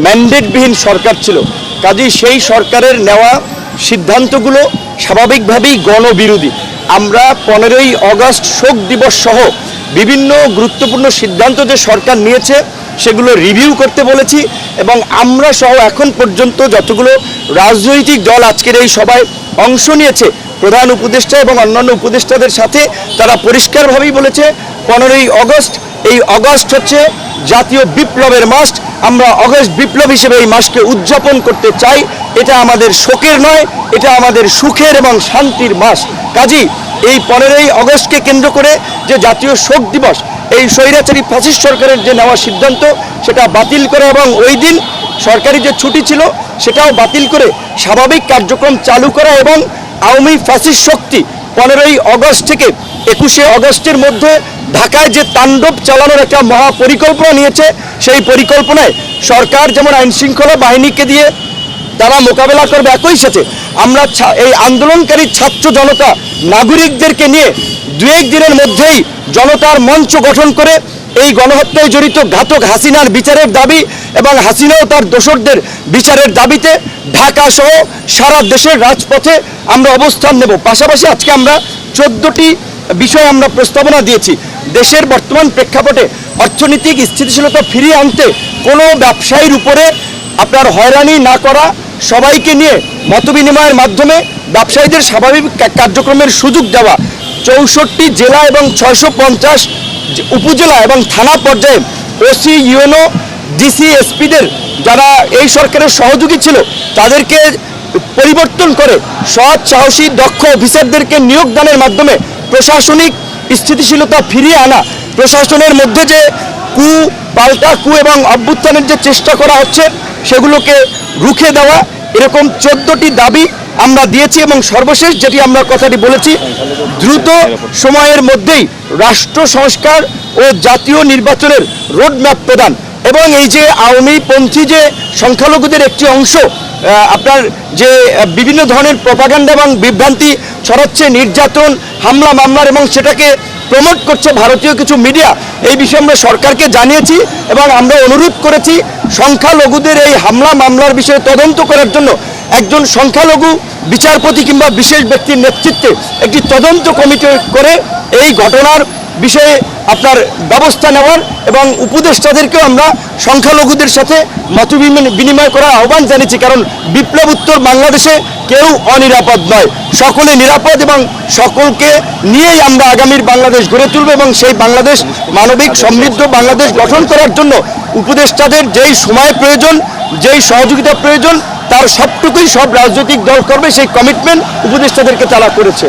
ম্যান্ডেটবিহীন সরকার ছিল। কাজেই সেই সরকারের নেওয়া সিদ্ধান্তগুলো স্বাভাবিকভাবেই গণবিরোধী। আমরা 15ই আগস্ট শোক দিবস সহ বিভিন্ন গুরুত্বপূর্ণ সিদ্ধান্ত যে সরকার নিয়েছে সেগুলো রিভিউ করতে বলেছি এবং আমরা সহ এখন পর্যন্ত যতগুলো রাজনৈতিক দল আজকের এই সভায় অংশ নিয়েছে, প্রধান উপদেষ্টা এবং অন্যান্য উপদেষ্টাদের সাথে তারা পরিষ্কারভাবেই বলেছে 15ই আগস্ট, এই আগস্ট হচ্ছে জাতীয় বিপ্লবের মাস। আমরা আগস্ট বিপ্লব হিসেবে এই মাসকে উদযাপন করতে চাই। এটা আমাদের শোকের নয়, এটা আমাদের সুখের এবং শান্তির মাস। কাজেই এই 15ই আগস্টকে কেন্দ্র করে যে জাতীয় শোক দিবস, এই স্বৈরাচারী ফ্যাসিস্ট সরকারের যে নেওয়া সিদ্ধান্ত সেটা বাতিল করে এবং ওই দিন সরকারি যে ছুটি ছিল সেটাও বাতিল করে স্বাভাবিক কার্যক্রম চালু করা এবং আওয়ামী ফ্যাসিস্ট শক্তি 15ই আগস্ট থেকে 21শে আগস্টের মধ্যে ঢাকায় যে তাণ্ডব চালানোর একটা মহাপরিকল্পনা নিয়েছে, সেই পরিকল্পনায় সরকার যেমন আইনশৃঙ্খলা বাহিনীকে দিয়ে তারা মোকাবেলা করবে, একই সাথে আমরা এই আন্দোলনকারী ছাত্র জনতা নাগরিকদেরকে নিয়ে 2-1 দিনের মধ্যেই জনতার মঞ্চ গঠন করে এই গণহত্যায় জড়িত ঘাতক হাসিনার বিচারের দাবি এবং হাসিনা ও তার দোসরদের বিচারের দাবিতে ঢাকা সহ সারা দেশের রাজপথে আমরা অবস্থান নেব। পাশাপাশি আজকে আমরা 14টি বিষয় আমরা প্রস্তাবনা দিয়েছি। দেশের বর্তমান প্রেক্ষাপটে অর্থনৈতিক স্থিতিশীলতা ফিরিয়ে আনতে কোনো ব্যবসায়ীর উপরে আপনার হয়রানি না করা, সবাইকে নিয়ে মতবিনিময়ের মাধ্যমে ব্যবসায়ীদের স্বাভাবিক কার্যক্রমের সুযোগ দেওয়া, 64টি জেলা এবং 650 উপজেলা এবং থানা পর্যায়ে ওসি, ইউএনও, ডিসি, এসপিদের যারা এই সরকারের সহযোগী ছিল তাদেরকে পরিবর্তন করে সৎ, সাহসী, দক্ষ অফিসারদেরকে নিয়োগদানের মাধ্যমে প্রশাসনিক স্থিতিশীলতা ফিরিয়ে আনা, প্রশাসনের মধ্যে যে পাল্টা এবং অভ্যুত্থানের যে চেষ্টা করা হচ্ছে সেগুলোকে রুখে দেওয়া, এরকম 14টি দাবি আমরা দিয়েছি। এবং সর্বশেষ যেটি আমরা কথাটি বলেছি, দ্রুত সময়ের মধ্যেই রাষ্ট্র সংস্কার ও জাতীয় নির্বাচনের রোডম্যাপ প্রদান এবং এই যে আওয়ামীপন্থী যে সংখ্যালঘুদের একটি অংশ আপনার যে বিভিন্ন ধরনের প্রপাগান্ডা এবং বিভ্রান্তি ছড়াচ্ছে, নির্যাতন, হামলা মামলার এবং সেটাকে প্রমোট করছে ভারতীয় কিছু মিডিয়া, এই বিষয়ে আমরা সরকারকে জানিয়েছি এবং আমরা অনুরোধ করেছি সংখ্যালঘুদের এই হামলা মামলার বিষয়ে তদন্ত করার জন্য একজন সংখ্যালঘু বিচারপতি কিংবা বিশেষ ব্যক্তির নেতৃত্বে একটি তদন্ত কমিটি করে এই ঘটনার বিষয়ে আপনার ব্যবস্থা নেওয়ার এবং উপদেষ্টাদেরকেও আমরা সংখ্যালঘুদের সাথে মত বিনিময় করার আহ্বান জানিয়েছি। কারণ বিপ্লব উত্তর বাংলাদেশে কেউ অনিরাপদ নয়, সকলে নিরাপদ এবং সকলকে নিয়েই আমরা আগামীর বাংলাদেশ গড়ে তুলব এবং সেই বাংলাদেশ মানবিক সমৃদ্ধ বাংলাদেশ গঠন করার জন্য উপদেষ্টাদের যেই সময় প্রয়োজন, যেই সহযোগিতা প্রয়োজন, তার সবটুকুই সব রাজনৈতিক দল করবে, সেই কমিটমেন্ট উপদেষ্টাদেরকে তারা করেছে।